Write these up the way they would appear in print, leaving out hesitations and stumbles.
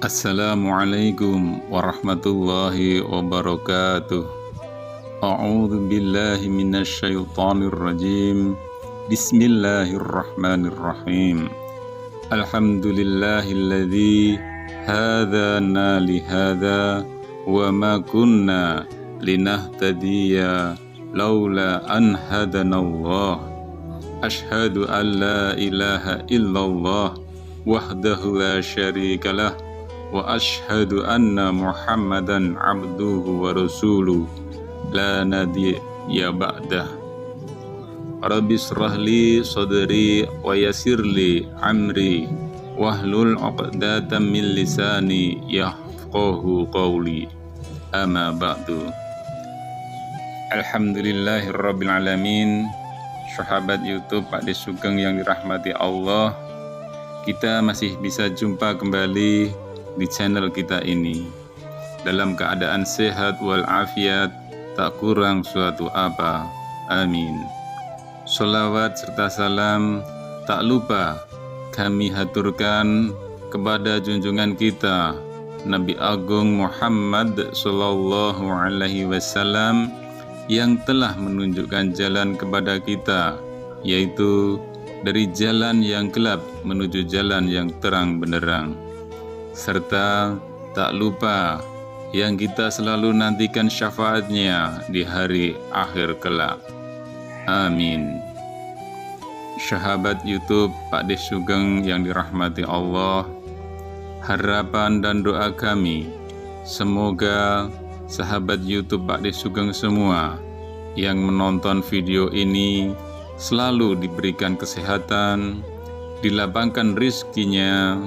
Assalamualaikum warahmatullahi wabarakatuh. A'udzu billahi minasyaitonir rajim. Bismillahirrahmanirrahim. Alhamdulillahilladzi hadana lihada wa ma kunna linahtadiya laula an hadanallah. Asyhadu an la ilaha illallah wahdahu la syarikalah wa asyhadu anna Muhammadan abduhu wa rasuluh la nabiyya ba'dah. Rabbi shrah li sadri wa yassir li amri wahlul 'uqdatam min lisani yafqahu qawli. Amma ba'du. Alhamdulillahirabbil alamin. Sahabat YouTube Pak De Sugeng yang dirahmati Allah, kita masih bisa jumpa kembali di channel kita ini dalam keadaan sehat walafiat, tak kurang suatu apa. Amin. Sholawat serta salam tak lupa kami haturkan kepada junjungan kita Nabi Agung Muhammad Sallallahu Alaihi Wasallam yang telah menunjukkan jalan kepada kita, yaitu dari jalan yang gelap menuju jalan yang terang benderang. Serta tak lupa yang kita selalu nantikan syafaatnya di hari akhir kelak. Amin. Sahabat YouTube Pak De Sugeng yang dirahmati Allah, harapan dan doa kami semoga sahabat YouTube Pak De Sugeng semua yang menonton video ini selalu diberikan kesehatan, dilapangkan rizkinya,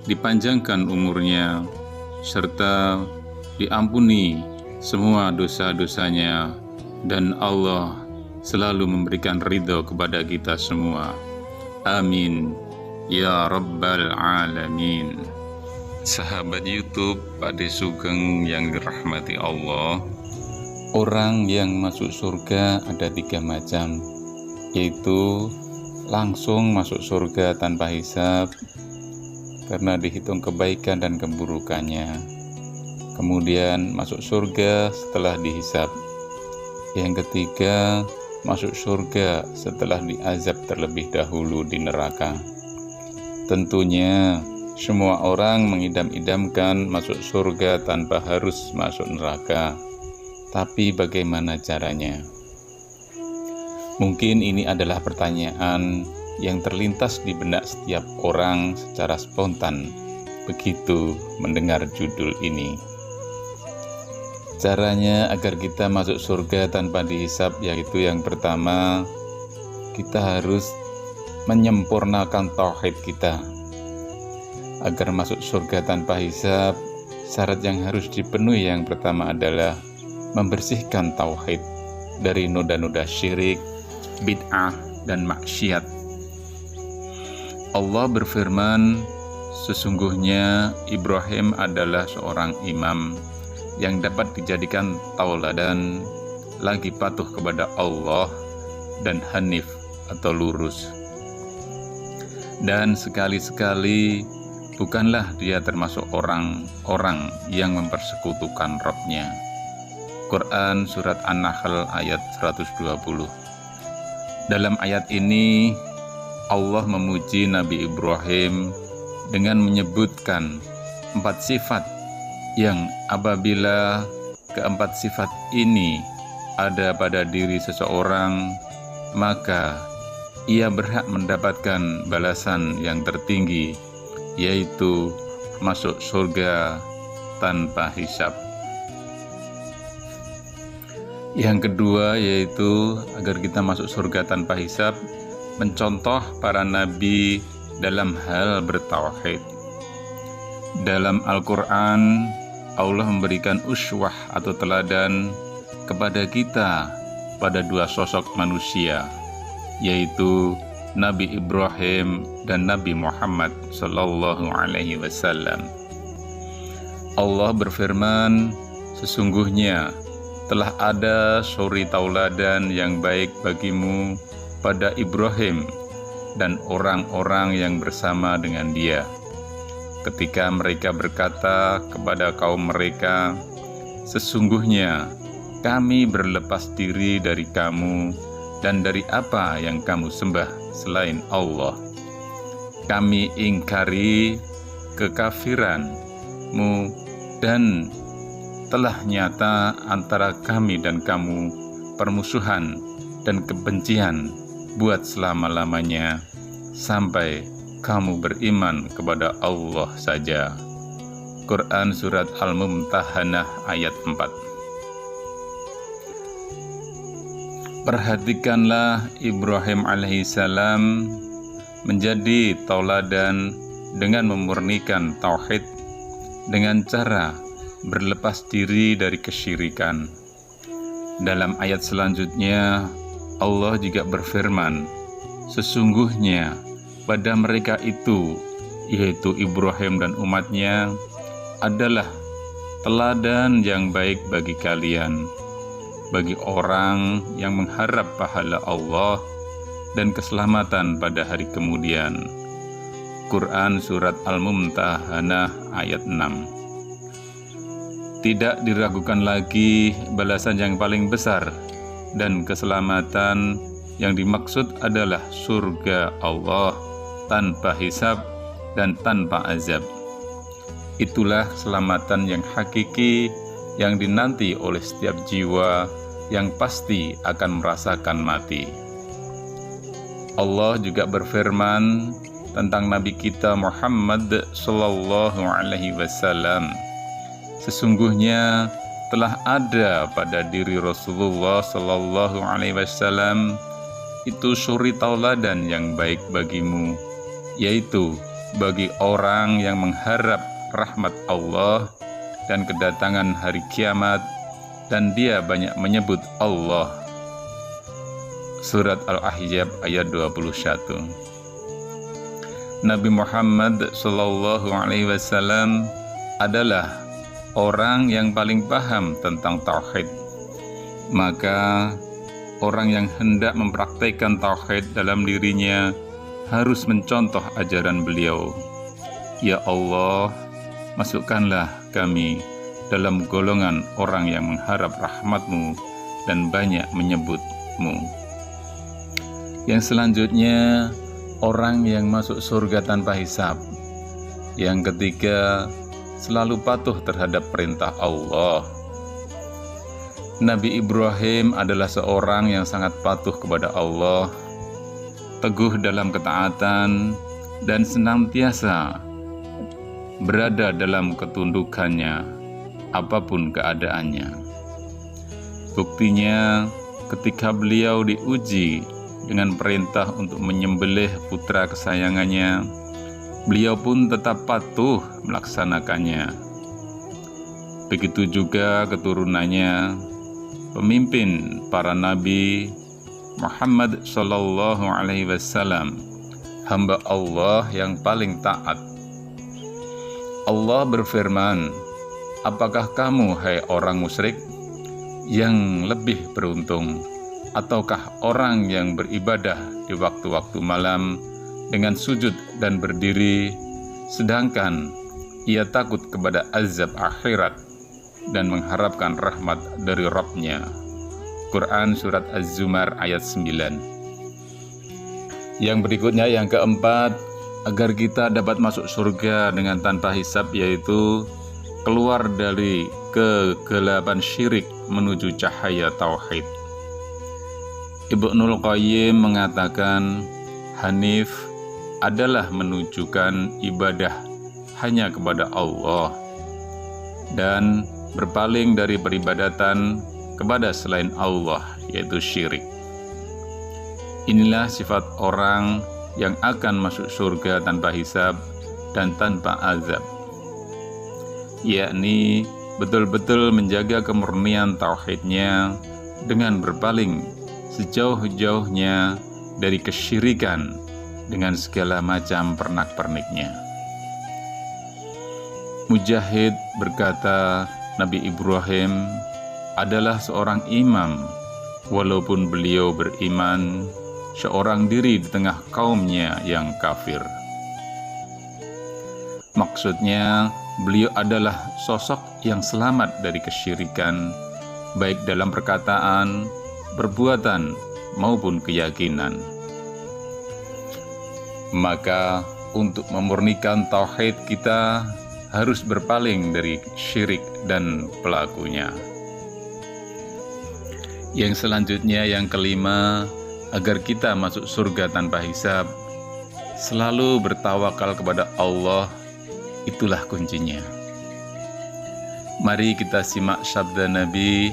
dipanjangkan umurnya, serta diampuni semua dosa-dosanya, dan Allah selalu memberikan ridho kepada kita semua. Amin ya rabbal alamin. Sahabat YouTube Pak De Sugeng yang dirahmati Allah, orang yang masuk surga ada 3 macam, yaitu langsung masuk surga tanpa hisab karena dihitung kebaikan dan keburukannya. Kemudian masuk surga setelah dihisab. Yang ketiga, masuk surga setelah diazab terlebih dahulu di neraka. Tentunya semua orang mengidam-idamkan masuk surga tanpa harus masuk neraka. Tapi bagaimana caranya? Mungkin ini adalah pertanyaan yang terlintas di benak setiap orang secara spontan begitu mendengar judul ini. Caranya agar kita masuk surga tanpa dihisab, yaitu yang pertama, kita harus menyempurnakan tauhid kita. Agar masuk surga tanpa hisab, syarat yang harus dipenuhi yang pertama adalah membersihkan tauhid dari noda-noda syirik, bid'ah, dan maksiat. Allah berfirman, sesungguhnya Ibrahim adalah seorang imam yang dapat dijadikan tauladan, lagi patuh kepada Allah dan hanif atau lurus. Dan sekali-sekali bukanlah dia termasuk orang-orang yang mempersekutukan Rabb-Nya. Quran Surat An-Nahl ayat 120. Dalam ayat ini Allah memuji Nabi Ibrahim dengan menyebutkan 4 sifat yang apabila keempat sifat ini ada pada diri seseorang, maka ia berhak mendapatkan balasan yang tertinggi, yaitu masuk surga tanpa hisab. Yang kedua yaitu agar kita masuk surga tanpa hisab, mencontoh para nabi dalam hal bertauhid. Dalam Al-Quran, Allah memberikan uswah atau teladan kepada kita pada 2 sosok manusia, yaitu Nabi Ibrahim dan Nabi Muhammad Sallallahu Alaihi Wasallam. Allah berfirman, sesungguhnya telah ada suri tauladan yang baik bagimu pada Ibrahim dan orang-orang yang bersama dengan dia. ketika mereka berkata kepada kaum mereka, "Sesungguhnya kami berlepas diri dari kamu dan dari apa yang kamu sembah selain Allah. Kami ingkari kekafiranmu dan telah nyata antara kami dan kamu permusuhan dan kebencian buat selama-lamanya sampai kamu beriman kepada Allah saja." Quran Surat Al-Mumtahanah ayat 4. Perhatikanlah Ibrahim alaihissalam menjadi tauladan dengan memurnikan tauhid dengan cara berlepas diri dari kesyirikan. Dalam ayat selanjutnya Allah juga berfirman, "Sesungguhnya pada mereka itu, yaitu Ibrahim dan umatnya, adalah teladan yang baik bagi kalian, bagi orang yang mengharap pahala Allah dan keselamatan pada hari kemudian." Quran Surat Al-Mumtahanah ayat 6. Tidak diragukan lagi balasan yang paling besar dan keselamatan yang dimaksud adalah surga Allah tanpa hisab dan tanpa azab. Itulah keselamatan yang hakiki yang dinanti oleh setiap jiwa yang pasti akan merasakan mati. Allah juga berfirman tentang Nabi kita Muhammad sallallahu alaihi wasallam, "Sesungguhnya telah ada pada diri Rasulullah sallallahu alaihi wasallam itu suri tauladan yang baik bagimu, yaitu bagi orang yang mengharap rahmat Allah dan kedatangan hari kiamat, dan dia banyak menyebut Allah." Surat Al-Ahzab ayat 21. Nabi Muhammad sallallahu alaihi wasallam adalah orang yang paling paham tentang tauhid. Maka orang yang hendak mempraktikkan tauhid dalam dirinya harus mencontoh ajaran beliau. Ya Allah, masukkanlah kami dalam golongan orang yang mengharap rahmat-Mu dan banyak menyebut-Mu. Yang selanjutnya, orang yang masuk surga tanpa hisab. Yang ketiga, selalu patuh terhadap perintah Allah. Nabi Ibrahim adalah seorang yang sangat patuh kepada Allah, teguh dalam ketaatan, dan senantiasa berada dalam ketundukannya, apapun keadaannya. Buktinya, ketika beliau diuji dengan perintah untuk menyembelih putra kesayangannya, beliau pun tetap patuh melaksanakannya. Begitu juga keturunannya, pemimpin para nabi Muhammad sallallahu alaihi wasallam, hamba Allah yang paling taat. Allah berfirman, "Apakah kamu, hai orang musyrik, yang lebih beruntung, ataukah orang yang beribadah di waktu-waktu malam dengan sujud dan berdiri, sedangkan ia takut kepada azab akhirat dan mengharapkan rahmat dari Rabb-Nya?" Quran Surat Az-Zumar ayat 9. Yang berikutnya, yang keempat, agar kita dapat masuk surga dengan tanpa hisab, yaitu keluar dari kegelapan syirik menuju cahaya tauhid. Ibnul Qayyim mengatakan, Hanif adalah menunjukkan ibadah hanya kepada Allah dan berpaling dari peribadatan kepada selain Allah, yaitu syirik. Inilah sifat orang yang akan masuk surga tanpa hisab dan tanpa azab, yakni betul-betul menjaga kemurnian tauhidnya dengan berpaling sejauh-jauhnya dari kesyirikan dengan segala macam pernak-perniknya. Mujahid berkata, Nabi Ibrahim adalah seorang imam, walaupun beliau beriman seorang diri di tengah kaumnya yang kafir. Maksudnya, beliau adalah sosok yang selamat dari kesyirikan, baik dalam perkataan, perbuatan, maupun keyakinan. Maka, untuk memurnikan tauhid kita harus berpaling dari syirik dan pelakunya. Yang selanjutnya, yang kelima, agar kita masuk surga tanpa hisab, selalu bertawakal kepada Allah, itulah kuncinya. Mari kita simak sabda Nabi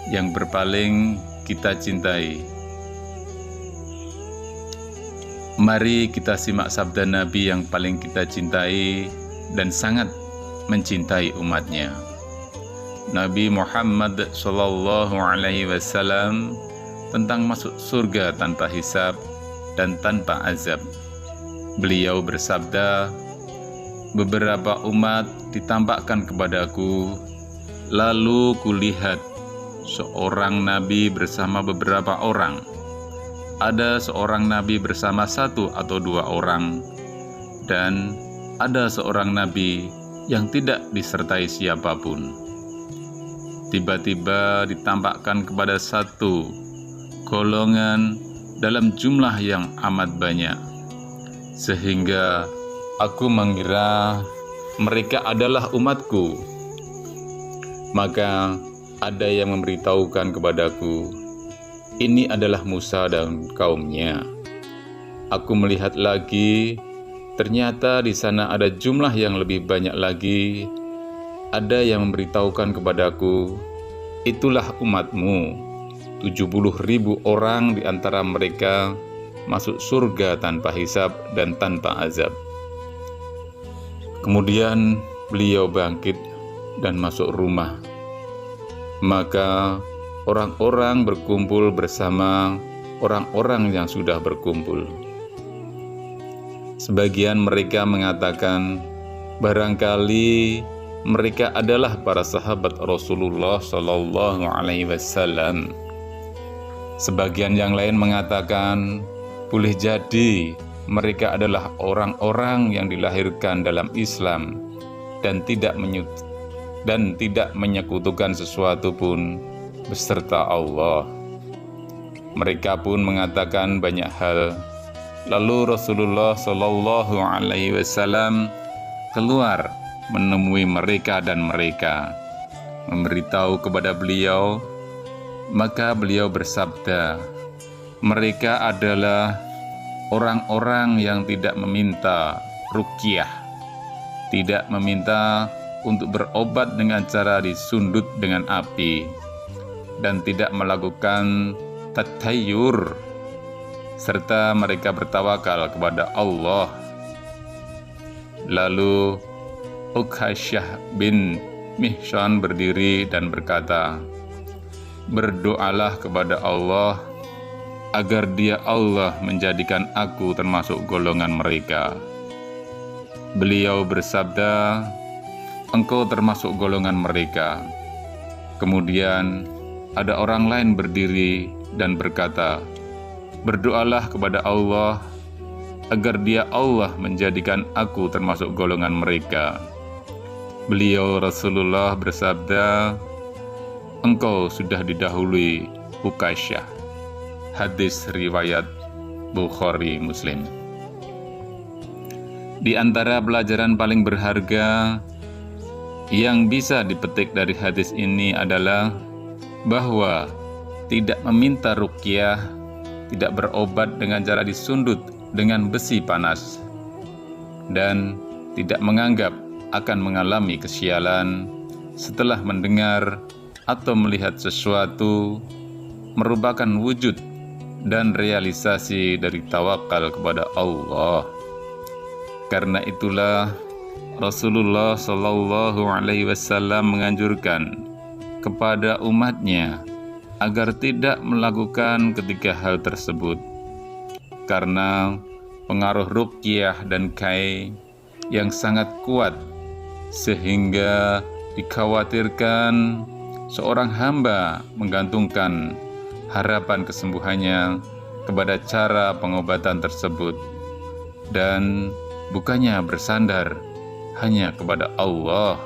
yang berpaling kita cintai. Mari kita simak sabda Nabi yang paling kita cintai dan sangat mencintai umatnya. Nabi Muhammad SAW tentang masuk surga tanpa hisab dan tanpa azab. Beliau bersabda, beberapa umat ditampakkan kepadaku, lalu kulihat seorang nabi bersama beberapa orang. Ada seorang nabi bersama satu atau dua orang, dan ada seorang nabi yang tidak disertai siapapun. Tiba-tiba ditampakkan kepada satu golongan dalam jumlah yang amat banyak, sehingga aku mengira mereka adalah umatku. Maka ada yang memberitahukan kepadaku, ini adalah Musa dan kaumnya. Aku melihat lagi, ternyata di sana ada jumlah yang lebih banyak lagi. Ada yang memberitahukan kepadaku, itulah umatmu, 70.000 orang di antara mereka masuk surga tanpa hisab dan tanpa azab. Kemudian beliau bangkit dan masuk rumah. Maka orang-orang berkumpul bersama orang-orang yang sudah berkumpul. Sebagian mereka mengatakan, barangkali mereka adalah para sahabat Rasulullah SAW. Sebagian yang lain mengatakan, boleh jadi mereka adalah orang-orang yang dilahirkan dalam Islam dan tidak menyekutukan sesuatu pun beserta Allah. Mereka pun mengatakan banyak hal. Lalu Rasulullah SAW keluar menemui mereka dan mereka memberitahu kepada beliau. Maka beliau bersabda, mereka adalah orang-orang yang tidak meminta ruqyah, tidak meminta untuk berobat dengan cara disundut dengan api, dan tidak melakukan tatayyur, serta mereka bertawakal kepada Allah. Lalu Ukhasyah bin Mihsan berdiri dan berkata, berdoalah kepada Allah agar Dia Allah menjadikan aku termasuk golongan mereka. Beliau bersabda, engkau termasuk golongan mereka. Kemudian ada orang lain berdiri dan berkata, berdoalah kepada Allah agar Dia Allah menjadikan aku termasuk golongan mereka. Beliau Rasulullah bersabda, engkau sudah didahului Ukhasyah. Hadis riwayat Bukhari Muslim. Di antara pelajaran paling berharga yang bisa dipetik dari hadis ini adalah bahwa tidak meminta ruqyah, tidak berobat dengan cara disundut dengan besi panas, dan tidak menganggap akan mengalami kesialan setelah mendengar atau melihat sesuatu merupakan wujud dan realisasi dari tawakal kepada Allah. Karena itulah Rasulullah SAW menganjurkan kepada umatnya agar tidak melakukan ketiga hal tersebut, karena pengaruh ruqyah dan kai yang sangat kuat, sehingga dikhawatirkan seorang hamba menggantungkan harapan kesembuhannya kepada cara pengobatan tersebut, dan bukannya bersandar hanya kepada Allah.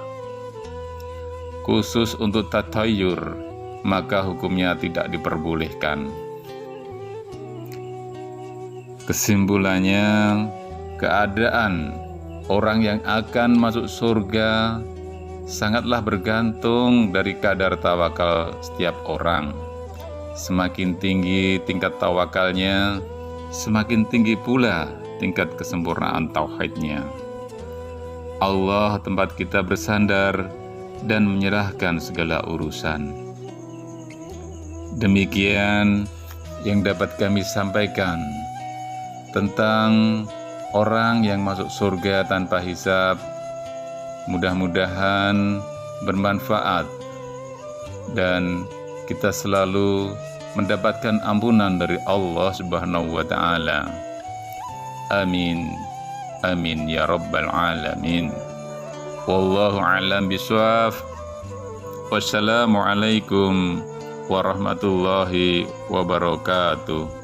Khusus untuk tatayur, maka hukumnya tidak diperbolehkan. Kesimpulannya, keadaan orang yang akan masuk surga sangatlah bergantung dari kadar tawakal setiap orang. Semakin tinggi tingkat tawakalnya, semakin tinggi pula tingkat kesempurnaan tauhidnya. Allah tempat kita bersandar dan menyerahkan segala urusan. Demikian yang dapat kami sampaikan tentang orang yang masuk surga tanpa hisab. Mudah-mudahan bermanfaat dan kita selalu mendapatkan ampunan dari Allah Subhanahu wa Ta'ala. Amin. Amin ya rabbal alamin. Wallahu a'lam bishawab. Wassalamualaikum warahmatullahi wabarakatuh.